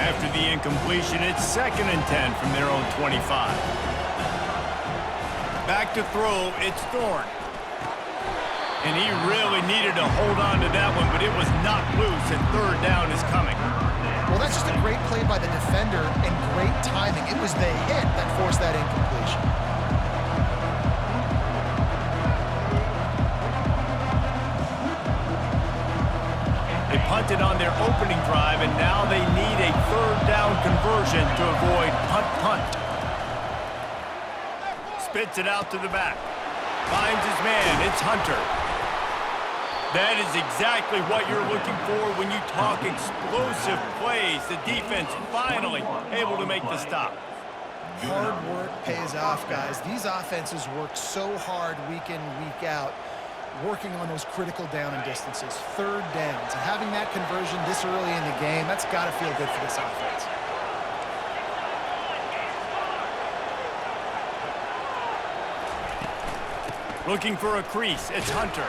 After the incompletion, it's 2nd and 10 from their own 25. Back to throw, it's Thorne. And he really needed to hold on to that one, but it was knocked loose, and 3rd down is coming. Well, that's just a great play by the defender and great timing. It was the hit that forced that incompletion. They punted on their opening drive, and now they need a 3rd down conversion to avoid punt. Spits it out to the back. Finds his man. It's Hunter. That is exactly what you're looking for when you talk explosive plays. The defense finally able to make the stop. Hard work pays off, guys. These offenses work so hard week in, week out, working on those critical down and distances, 3rd downs. And having that conversion this early in the game, that's got to feel good for this offense. Looking for a crease. It's Hunter.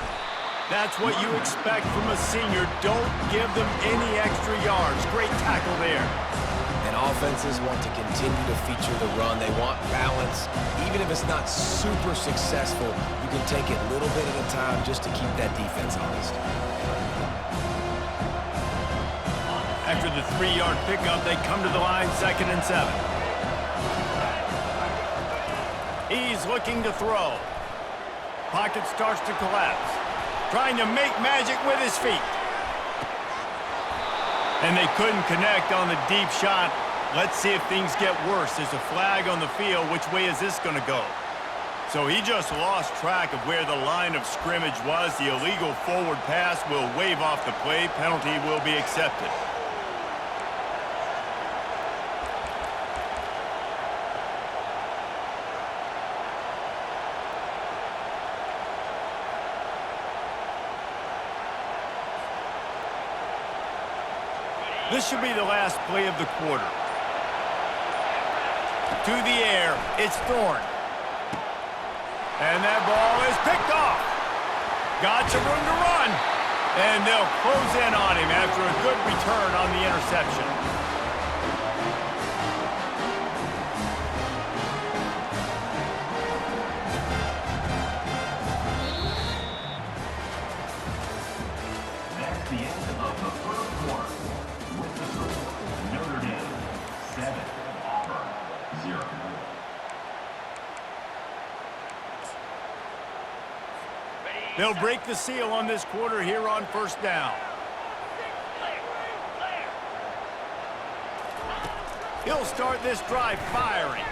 That's what you expect from a senior. Don't give them any extra yards. Great tackle there. And offenses want to continue to feature the run. They want balance. Even if it's not super successful, you can take it little bit at a time just to keep that defense honest. After the 3-yard pickup, they come to the line, 2nd and 7. He's looking to throw. Pocket starts to collapse. Trying to make magic with his feet. And they couldn't connect on the deep shot. Let's see if things get worse. There's a flag on the field. Which way is this going to go? So he just lost track of where the line of scrimmage was. The illegal forward pass will wave off the play. Penalty will be accepted. This should be the last play of the quarter. To the air, it's Thorne. And that ball is picked off. Got some room to run. And they'll close in on him after a good return on the interception. That's the end of the first quarter. With the score, Notre Dame 7, Auburn 0. They'll break the seal on this quarter here on 1st down. He'll start this drive firing.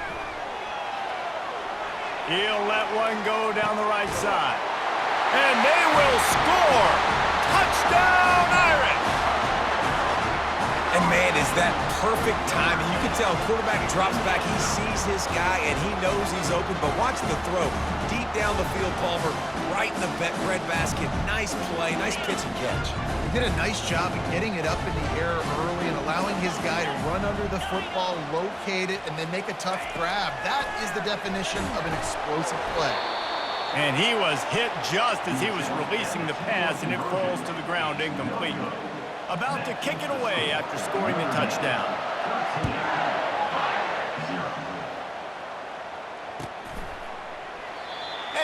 He'll let one go down the right side. And they will score! Touchdown, Irish! And man, is that perfect timing. You can tell quarterback drops back. He sees his guy, and he knows he's open. But watch the throw. Deep down the field, Palmer, right in the bread basket. Nice play, nice pitch and catch. He did a nice job of getting it up in the air early and allowing his guy to run under the football, locate it, and then make a tough grab. That is the definition of an explosive play. And he was hit just as he was releasing the pass, and it falls to the ground incomplete. About to kick it away after scoring the touchdown.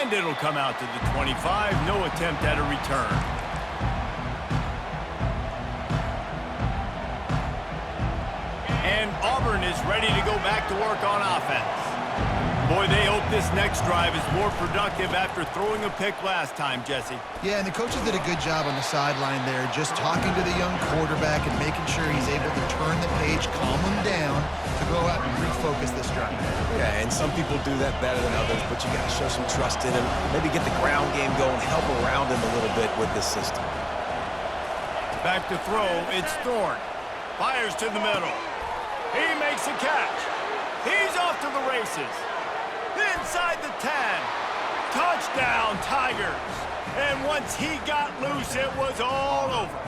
And it'll come out to the 25. No attempt at a return. And Auburn is ready to go back to work on offense. Boy, they hope this next drive is more productive after throwing a pick last time, Jesse. Yeah, and the coaches did a good job on the sideline there, just talking to the young quarterback and making sure he's able to turn the page, calm him down, to go out and refocus this drive. Yeah, and some people do that better than others, but you got to show some trust in him, maybe get the ground game going, help around him a little bit with this system. Back to throw, it's Thorne. Fires to the middle. He makes a catch. He's off to the races. Inside the 10. Touchdown, Tigers. And once he got loose, it was all over.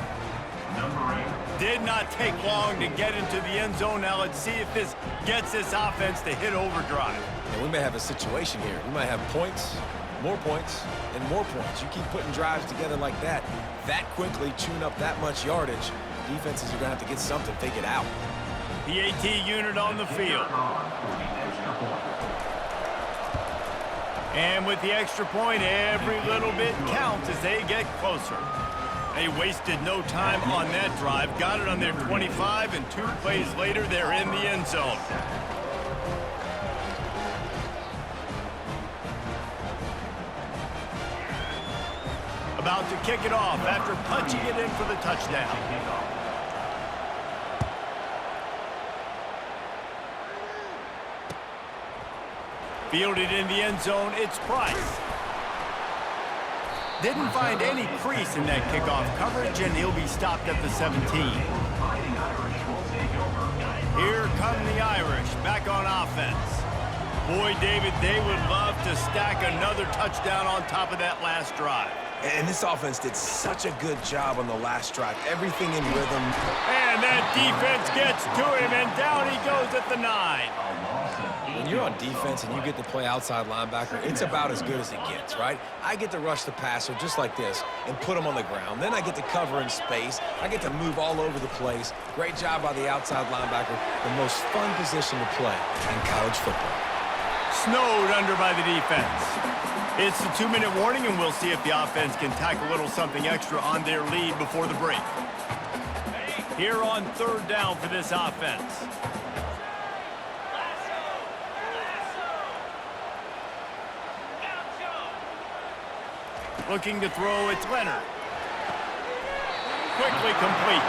Did not take long to get into the end zone. Now let's see if this gets this offense to hit overdrive. And we may have a situation here. We might have points, and more points. You keep putting drives together like that quickly, chewing up that much yardage, defenses are going to have to get something figured out. PAT unit on the field. And with the extra point, every little bit counts as they get closer. They wasted no time on that drive. Got it on their 25, and 2 plays later, they're in the end zone. About to kick it off after punching it in for the touchdown. Fielded in the end zone, it's Price. Didn't find any crease in that kickoff coverage, and he'll be stopped at the 17. Here come the Irish, back on offense. Boy, David, they would love to stack another touchdown on top of that last drive. And this offense did such a good job on the last drive. Everything in rhythm. And that defense gets to him, and down he goes at the 9. When you're on defense and you get to play outside linebacker, it's about as good as it gets, right? I get to rush the passer just like this and put him on the ground. Then I get to cover in space. I get to move all over the place. Great job by the outside linebacker. The most fun position to play in college football. Snowed under by the defense. It's the 2-minute warning, and we'll see if the offense can tack a little something extra on their lead before the break. Here on 3rd down for this offense. Looking to throw, it's Leonard. Quickly complete.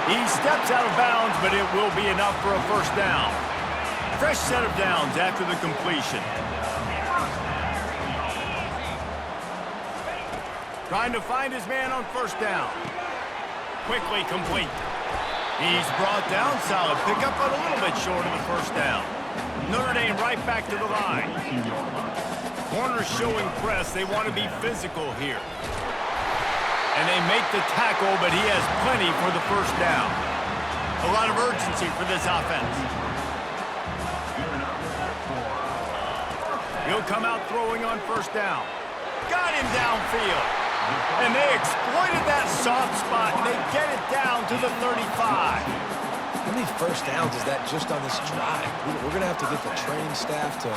He steps out of bounds, but it will be enough for a 1st down. Fresh set of downs after the completion. Trying to find his man on 1st down. Quickly complete. He's brought down, solid pickup, but a little bit short of the 1st down. Notre Dame right back to the line. Corners showing press. They want to be physical here. And they make the tackle, but he has plenty for the 1st down. A lot of urgency for this offense. He'll come out throwing on 1st down. Got him downfield. And they exploited that soft spot, and they get it down to the 35. How many 1st downs is that just on this drive? We're going to have to get the training staff to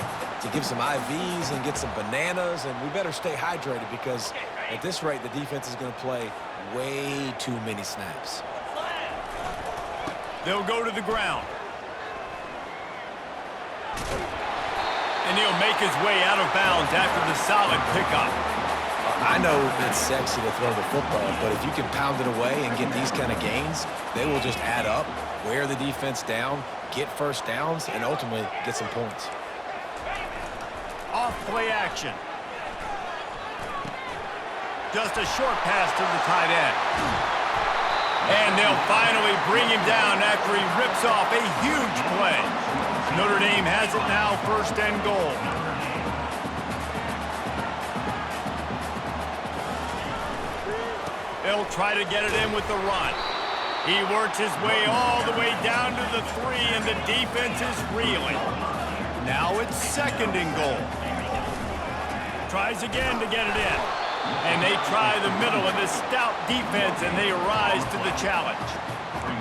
give some IVs and get some bananas, and we better stay hydrated because at this rate, the defense is going to play way too many snaps. They'll go to the ground. And he'll make his way out of bounds after the solid pickup. I know it's sexy to throw the football, but if you can pound it away and get these kind of gains, they will just add up, wear the defense down, get 1st downs, and ultimately get some points. Off play action. Just a short pass to the tight end. And they'll finally bring him down after he rips off a huge play. Notre Dame has it now, 1st and goal. They'll try to get it in with the run. He works his way all the way down to the 3, and the defense is reeling. Now it's 2nd and goal. Tries again to get it in. And they try the middle of this stout defense, and they rise to the challenge.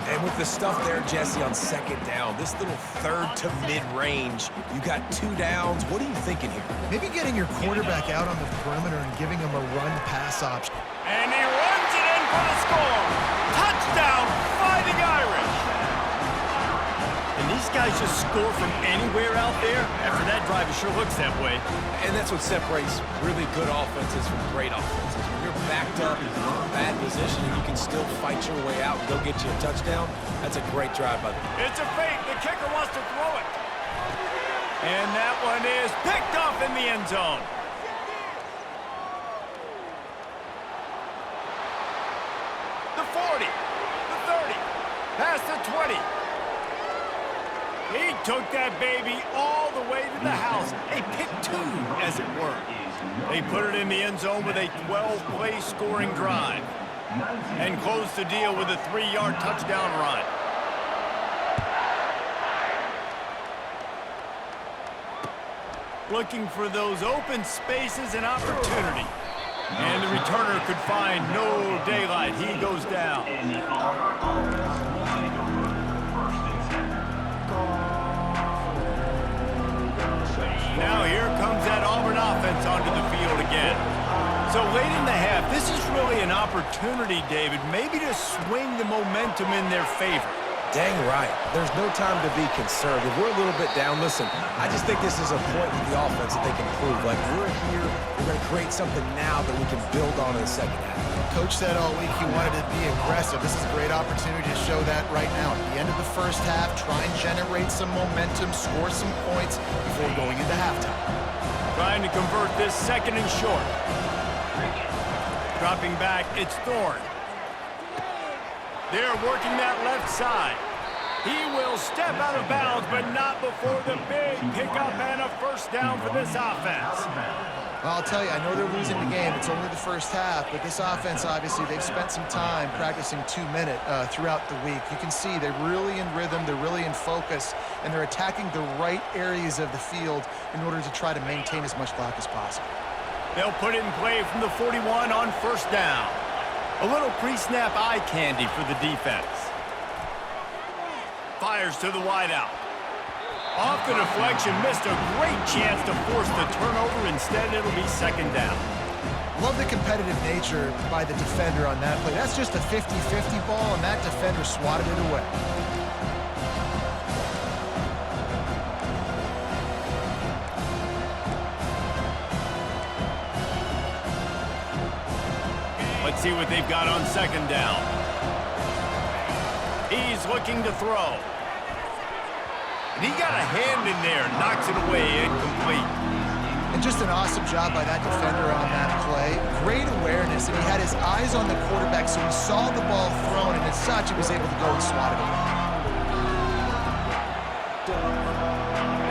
And with the stuff there, Jesse, on 2nd down, this little 3rd to mid-range, you got 2 downs. What are you thinking here? Maybe getting your quarterback out on the perimeter and giving him a run-pass option. And he runs it in for the score. Touchdown, Fighting Irish. And these guys just score from anywhere out there. After that drive, it sure looks that way. And that's what separates really good offenses from great offenses. When you're backed up in a bad position and you can still fight your way out and go get you a touchdown, that's a great drive by them. It's a fake. The kicker wants to throw it. And that one is picked off in the end zone. The 40, the 30, past the 20. He took that baby all the way to the house. A pick 2, as it were. They put it in the end zone with a 12-play scoring drive and closed the deal with a 3-yard touchdown run. Looking for those open spaces and opportunity. And the returner could find no daylight. He goes down. And the offense will take over 1st and 10. So late in the half, this is really an opportunity, David, maybe to swing the momentum in their favor. Dang right. There's no time to be concerned. If we're a little bit down, listen, I just think this is a point with the offense that they can prove. Like, we're here, we're going to create something now that we can build on in the second half. Coach said all week he wanted to be aggressive. This is a great opportunity to show that right now. At the end of the first half, try and generate some momentum, score some points before going into halftime. Trying to convert this second and short. Dropping back, it's Thorne. They're working that left side. He will step out of bounds, but not before the big pickup and a first down for this offense. Well, I'll tell you, I know they're losing the game. It's only the first half, but this offense, obviously, they've spent some time practicing 2-minute throughout the week. You can see they're really in rhythm, they're really in focus, and they're attacking the right areas of the field in order to try to maintain as much clock as possible. They'll put it in play from the 41 on first down. A little pre-snap eye candy for the defense. Fires to the wideout. Off the deflection, missed a great chance to force the turnover. Instead, it'll be second down. Love the competitive nature by the defender on that play. That's just a 50-50 ball, and that defender swatted it away. Let's see what they've got on second down. He's looking to throw. And he got a hand in there, knocks it away, incomplete. And just an awesome job by that defender on that play. Great awareness, and he had his eyes on the quarterback, so he saw the ball thrown, and as such, he was able to go and swat it away.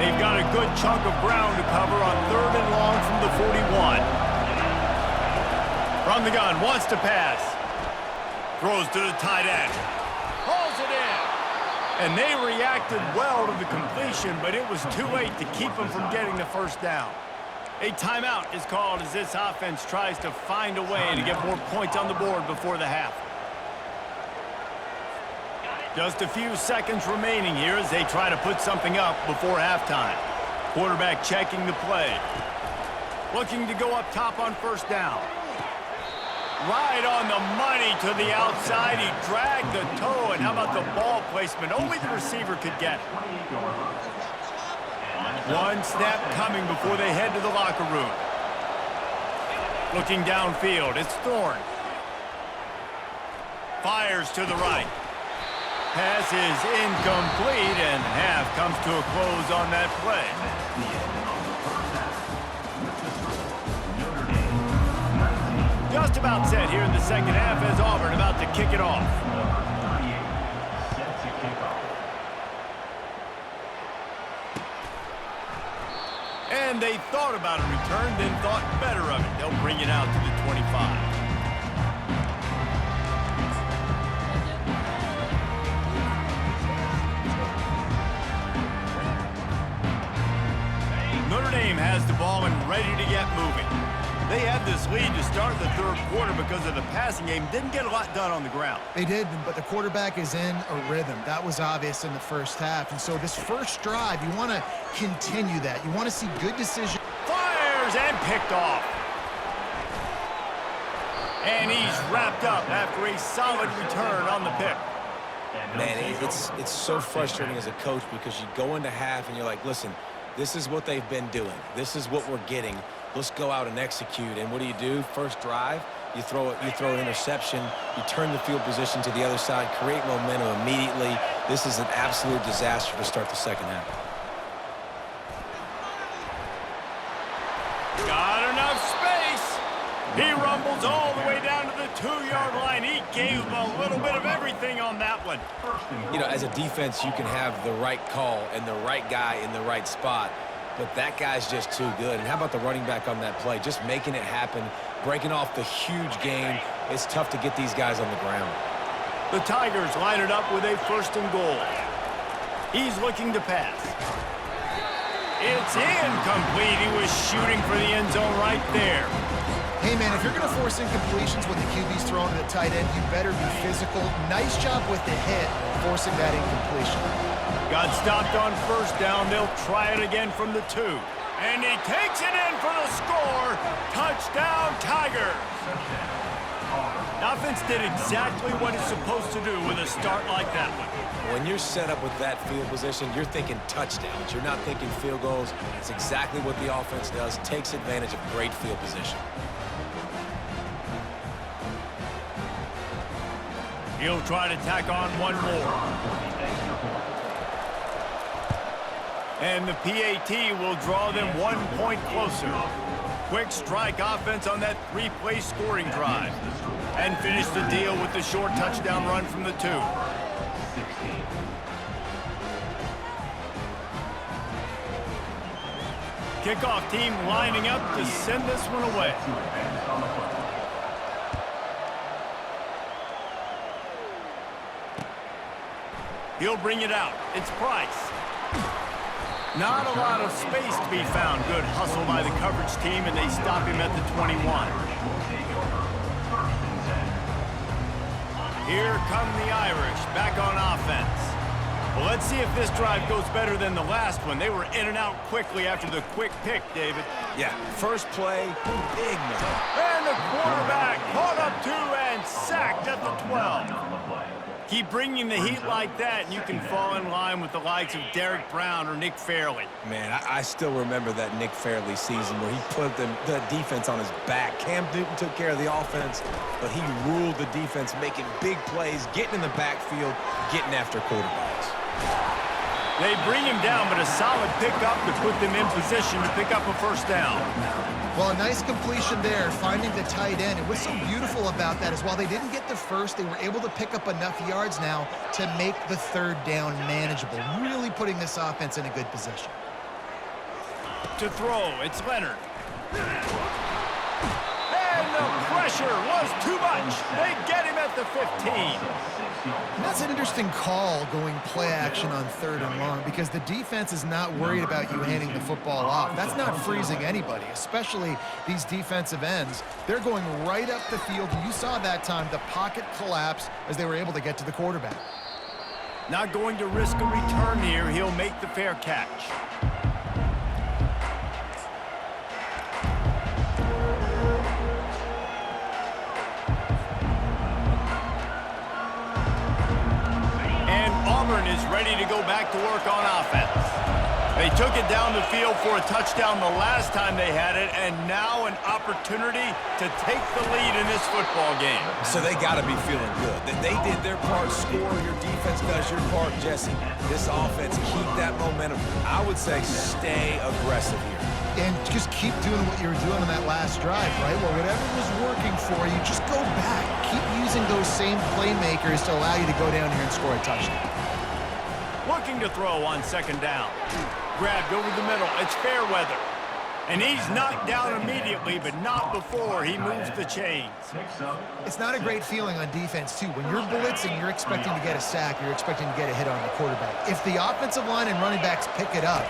They've got a good chunk of ground to cover on third and long from the 41. From the gun, wants to pass. Throws to the tight end. Hauls it in. And they reacted well to the completion, but it was too late to keep them from getting the first down. A timeout is called as this offense tries to find a way to get more points on the board before the half. Just a few seconds remaining here as they try to put something up before halftime. Quarterback checking the play. Looking to go up top on first down. Right on the money to the outside. He dragged the toe, and how about the ball placement? Only the receiver could get it. One snap coming before they head to the locker room. Looking downfield, it's Thorne. Fires to the right. Pass is incomplete, and half comes to a close on that play. Just about set here in the second half as Auburn about to kick it off. And they thought about a return, then thought better of it. They'll bring it out to the 25. Notre Dame has the ball and ready to get moving. They had this lead to start the third quarter because of the passing game. Didn't get a lot done on the ground. They did, but the quarterback is in a rhythm. That was obvious in the first half. And so this first drive, you want to continue that. You want to see good decisions. Fires and picked off. And he's wrapped up after a solid return on the pick. Man, it's so frustrating as a coach because you go into half and you're like, listen, this is what they've been doing. This is what we're getting. Let's go out and execute. And what do? First drive, you throw an interception, you turn the field position to the other side, create momentum immediately. This is an absolute disaster to start the second half. Got enough space. He rumbles all the way down to the 2-yard line. He gave him a little bit of everything on that one. You know, as a defense, you can have the right call and the right guy in the right spot. But that guy's just too good. And how about the running back on that play? Just making it happen, breaking off the huge gain. It's tough to get these guys on the ground. The Tigers line it up with a first and goal. He's looking to pass. It's incomplete. He was shooting for the end zone right there. Hey, man, if you're going to force incompletions when the QB's throwing to the tight end, you better be physical. Nice job with the hit, forcing that incompletion. Got stopped on first down. They'll try it again from the 2. And he takes it in for the score. Touchdown, Tigers. Offense did exactly what it's supposed to do with a start like that one. When you're set up with that field position, you're thinking touchdowns. You're not thinking field goals. It's exactly what the offense does. Takes advantage of great field position. He'll try to tack on one more. And the PAT will draw them 1 point closer. Quick strike offense on that 3-play scoring drive. And finish the deal with the short touchdown run from the 2. Kickoff team lining up to send this one away. He'll bring it out. It's Price. Not a lot of space to be found. Good hustle by the coverage team, and they stop him at the 21. Here come the Irish, back on offense. Well, let's see if this drive goes better than the last one. They were in and out quickly after the quick pick, David. Yeah, first play, big man. And the quarterback caught up to and sacked at the 12. Keep bringing the heat like that, and you can fall in line with the likes of Derek Brown or Nick Fairley. Man, I still remember that Nick Fairley season where he put the defense on his back. Cam Newton took care of the offense, but he ruled the defense, making big plays, getting in the backfield, getting after quarterbacks. They bring him down, but a solid pickup to put them in position to pick up a first down. Well, a nice completion there, finding the tight end. And what's so beautiful about that is while they didn't get the first, they were able to pick up enough yards now to make the third down manageable, really putting this offense in a good position. To throw, it's Leonard. And the pressure was too much. They get him at the 15. And that's an interesting call going play action on 3rd and long because the defense is not worried about you handing the football off. That's not freezing anybody, especially these defensive ends. They're going right up the field. You saw that time the pocket collapse as they were able to get to the quarterback. Not going to risk a return here. He'll make the fair catch. Auburn is ready to go back to work on offense. They took it down the field for a touchdown the last time they had it, and now an opportunity to take the lead in this football game. So they got to be feeling good. They did their part, score, your defense does your part, Jesse. This offense, keep that momentum. I would say stay aggressive here. And just keep doing what you were doing on that last drive, right? Well, whatever was working for you, just go back. Keep using those same playmakers to allow you to go down here and score a touchdown. Looking to throw on 2nd down. Grabbed over the middle. It's Fairweather. And he's knocked down immediately, but not before he moves the chains. It's not a great feeling on defense, too. When you're blitzing, you're expecting to get a sack. You're expecting to get a hit on the quarterback. If the offensive line and running backs pick it up,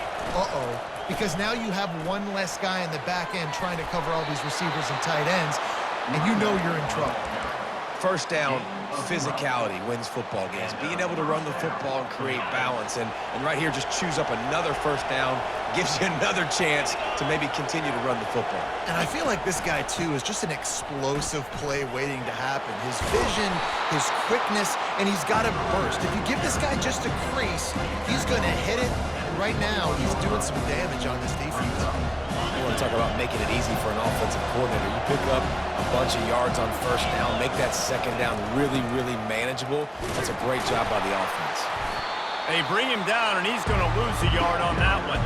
because now you have one less guy in the back end trying to cover all these receivers and tight ends, and you know you're in trouble. First down, physicality wins football games. Being able to run the football and create balance. And right here, just choose up another first down, gives you another chance to maybe continue to run the football. And I feel like this guy, too, is just an explosive play waiting to happen. His vision, his quickness, and he's got a burst. If you give this guy just a crease, he's going to hit it. And right now, he's doing some damage on this defense. You want to talk about making it easy for an offensive coordinator. You pick up a bunch of yards on first down, make that 2nd down really, really manageable. That's a great job by the offense. They bring him down, and he's going to lose a yard on that one.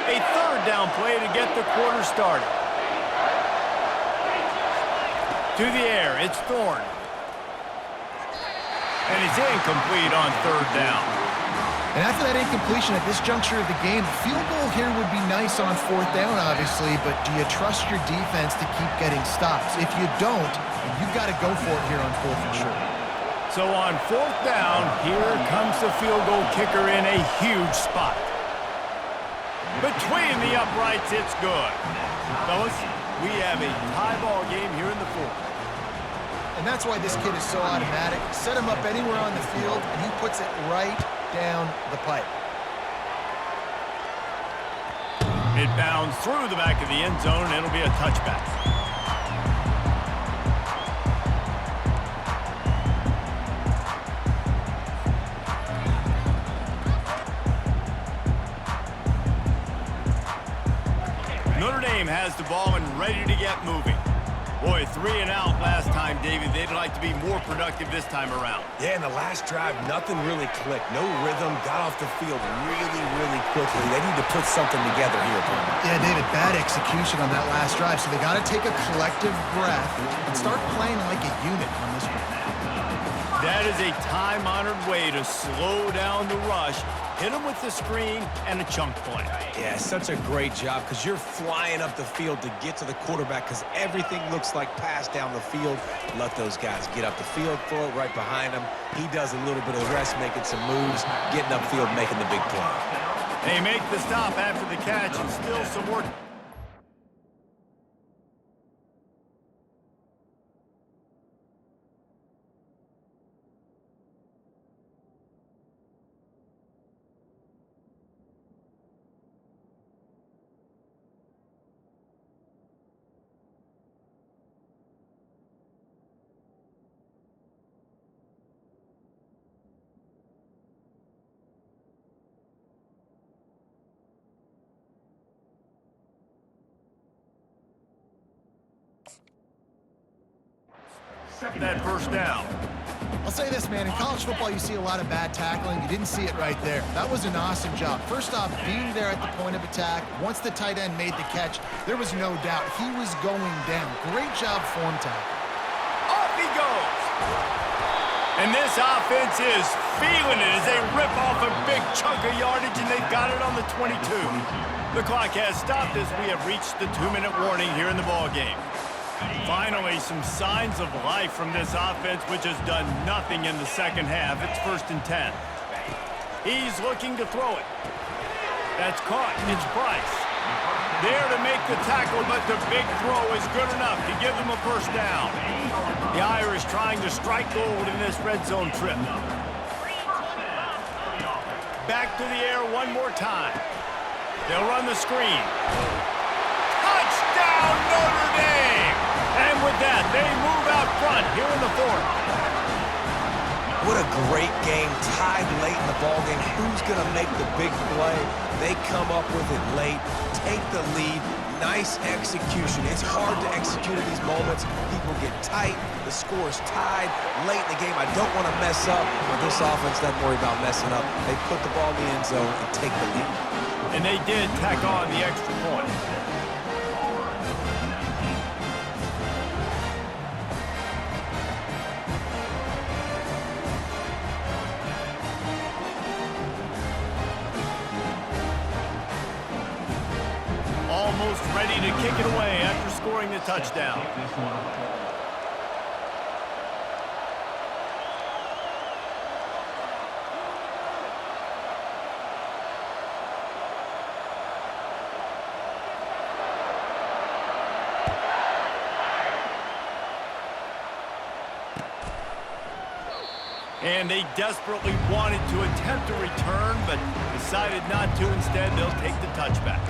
A 3rd down play to get the quarter started. To the air, it's Thorne. And it's incomplete on 3rd down. And after that incompletion at this juncture of the game, field goal here would be nice on fourth down, obviously, but do you trust your defense to keep getting stops? If you don't, you've got to go for it here on fourth and short. So on fourth down, here comes the field goal kicker in a huge spot. Between the uprights, it's good. Fellas, we have a tie ball game here in the fourth. And that's why this kid is so automatic. Set him up anywhere on the field, and he puts it right down the pipe. It bounds through the back of the end zone, and it'll be a touchback. Notre Dame has the ball and ready to get moving. Boy, 3 and out last time, David. They'd like to be more productive this time around. Yeah, in the last drive, nothing really clicked. No rhythm, got off the field really quickly. They need to put something together here, Brandon. Yeah, David, bad execution on that last drive, so they got to take a collective breath and start playing like a unit on this one. That is a time-honored way to slow down the rush, hit them with the screen, and a chunk play. Yeah, such a great job because you're flying up the field to get to the quarterback because everything looks like pass down the field. Let those guys get up the field, throw it right behind him. He does a little bit of the rest, making some moves, getting upfield, making the big play. They make the stop after the catch and still some work. That first down. I'll say this, man. In college football, you see a lot of bad tackling. You didn't see it right there. That was an awesome job. First off, being there at the point of attack. Once the tight end made the catch, there was no doubt he was going down. Great job form tackle. Off he goes. And this offense is feeling it as they rip off a big chunk of yardage, and they've got it on the 22. The clock has stopped as we have reached the 2-minute warning here in the ballgame. Finally, some signs of life from this offense, which has done nothing in the second half. It's 1st and 10. He's looking to throw it. That's caught. It's Price. There to make the tackle, but the big throw is good enough to give them a first down. The Irish trying to strike gold in this red zone trip. Back to the air one more time. They'll run the screen. Touchdown, Notre Dame! And with that, they move out front here in the fourth. What a great game, tied late in the ballgame. Who's going to make the big play? They come up with it late, take the lead. Nice execution. It's hard to execute in these moments. People get tight. The score's tied late in the game. I don't want to mess up, but this offense doesn't worry about messing up. They put the ball in the end zone and take the lead. And they did tack on the extra point. Almost ready to kick it away after scoring the touchdown. And they desperately wanted to attempt a return, but decided not to. Instead, they'll take the touchback.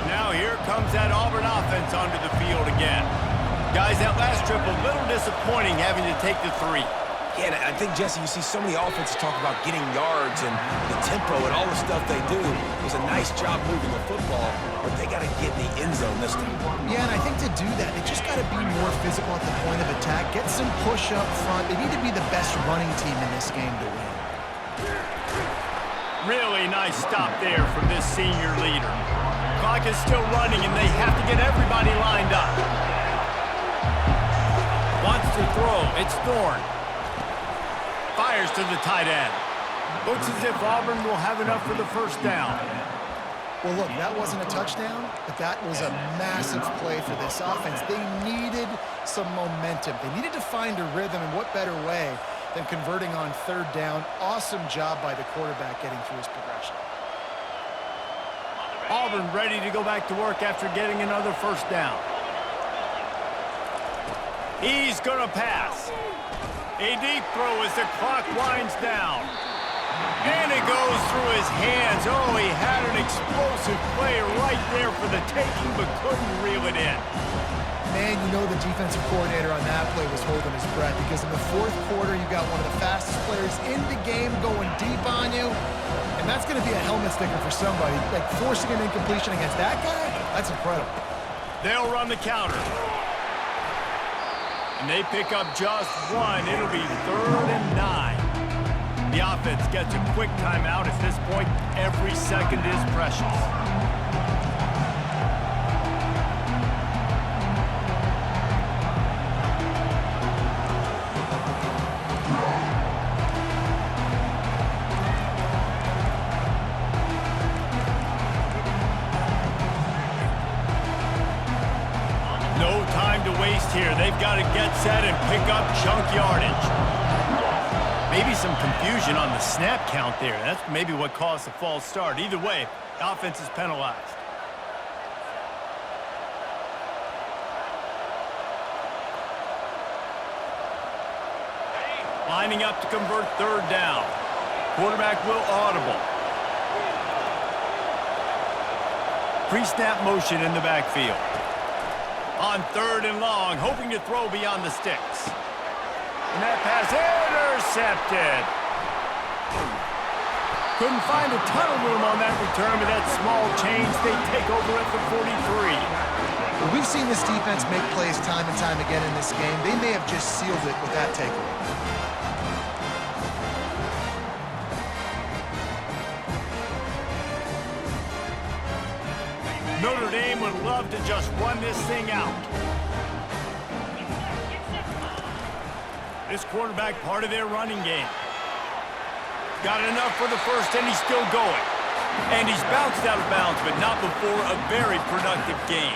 Now here comes that Auburn offense onto the field again. Guys, that last trip a little disappointing having to take the 3. Yeah, and I think, Jesse, you see so many offenses talk about getting yards and the tempo and all the stuff they do. It was a nice job moving the football, but they got to get in the end zone this time. Yeah, and I think to do that, they just got to be more physical at the point of attack, get some push up front. They need to be the best running team in this game to win. Really nice stop there from this senior leader. Clock is still running, and they have to get everybody lined up. Wants to throw. It's Thorne. fires to the tight end. Looks as if Auburn will have enough for the first down. Well, look, that wasn't a touchdown, but that was a massive play for this offense. They needed some momentum. They needed to find a rhythm, and what better way than converting on third down. Awesome job by the quarterback getting through his progression. Auburn ready to go back to work after getting another first down. He's going to pass. A deep throw as the clock winds down. And it goes through his hands. Oh, he had an explosive play right there for the taking, but couldn't reel it in. Man, you know the defensive coordinator on that play was holding his breath, because in the fourth quarter, you got one of the fastest players in the game going deep on you, and that's going to be a helmet sticker for somebody. Like, forcing an incompletion against that guy, that's incredible. They'll run the counter. And they pick up just one. It'll be 3rd and 9. The offense gets a quick timeout. At this point, every second is precious. No time to waste here. They've got to get set and pick up chunk yardage. Maybe some confusion on the snap count there. That's maybe what caused the false start. Either way, the offense is penalized. Lining up to convert third down. Quarterback will audible. Pre-snap motion in the backfield. On 3rd and long, hoping to throw beyond the sticks. And that pass intercepted. Couldn't find a ton of room on that return, but that small change, they take over at the 43. Well, we've seen this defense make plays time and time again in this game. They may have just sealed it with that takeaway. Notre Dame would love to just run this thing out. This quarterback, part of their running game. Got enough for the first, and he's still going. And he's bounced out of bounds, but not before a very productive gain.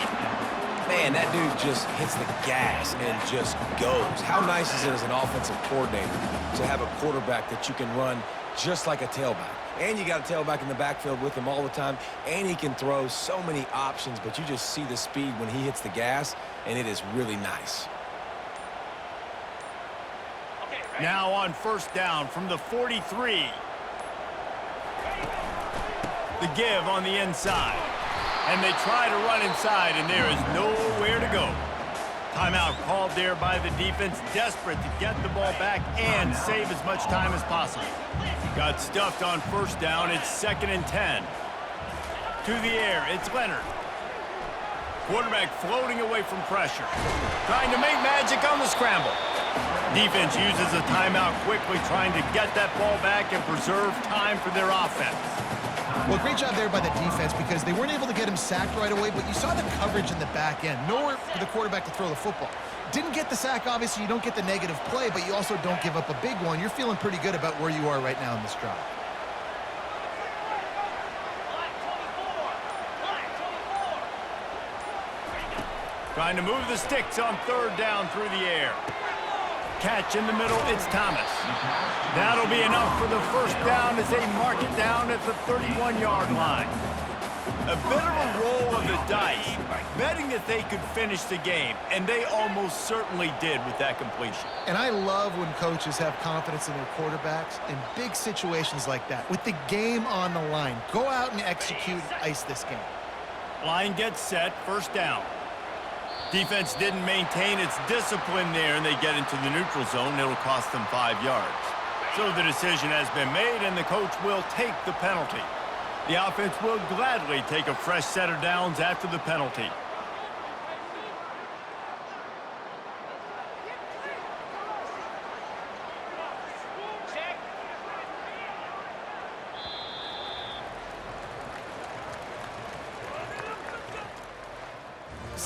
Man, that dude just hits the gas and just goes. How nice is it as an offensive coordinator to have a quarterback that you can run just like a tailback? And you got a tailback in the backfield with him all the time, and he can throw so many options, but you just see the speed when he hits the gas, and it is really nice. Now on first down from the 43. The give on the inside. And they try to run inside, and there is nowhere to go. Timeout called there by the defense, desperate to get the ball back and save as much time as possible. Got stuffed on first down. It's 2nd and 10. To the air, it's Leonard. Quarterback floating away from pressure. Trying to make magic on the scramble. Defense uses a timeout quickly, trying to get that ball back and preserve time for their offense. Well, great job there by the defense, because they weren't able to get him sacked right away, but you saw the coverage in the back end. Nowhere for the quarterback to throw the football. Didn't get the sack, obviously. You don't get the negative play, but you also don't give up a big one. You're feeling pretty good about where you are right now in this drive. Trying to move the sticks on third down through the air. Catch in the middle, it's Thomas. That'll be enough for the first down as they mark it down at the 31-yard line. A bit of a roll of the dice, betting that they could finish the game, and they almost certainly did with that completion. And I love when coaches have confidence in their quarterbacks in big situations like that. With the game on the line, go out and execute and ice this game. Line gets set, first down. Defense didn't maintain its discipline there, and they get into the neutral zone. It'll cost them 5 yards. So the decision has been made, and the coach will take the penalty. The offense will gladly take a fresh set of downs after the penalty.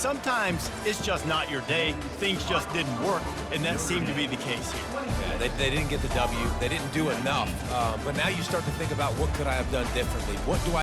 sometimes it's just not your day. Things just didn't work, and that seemed to be the case here. Yeah, they didn't get the W. They didn't do enough. But now you start to think about what could I have done differently? What do I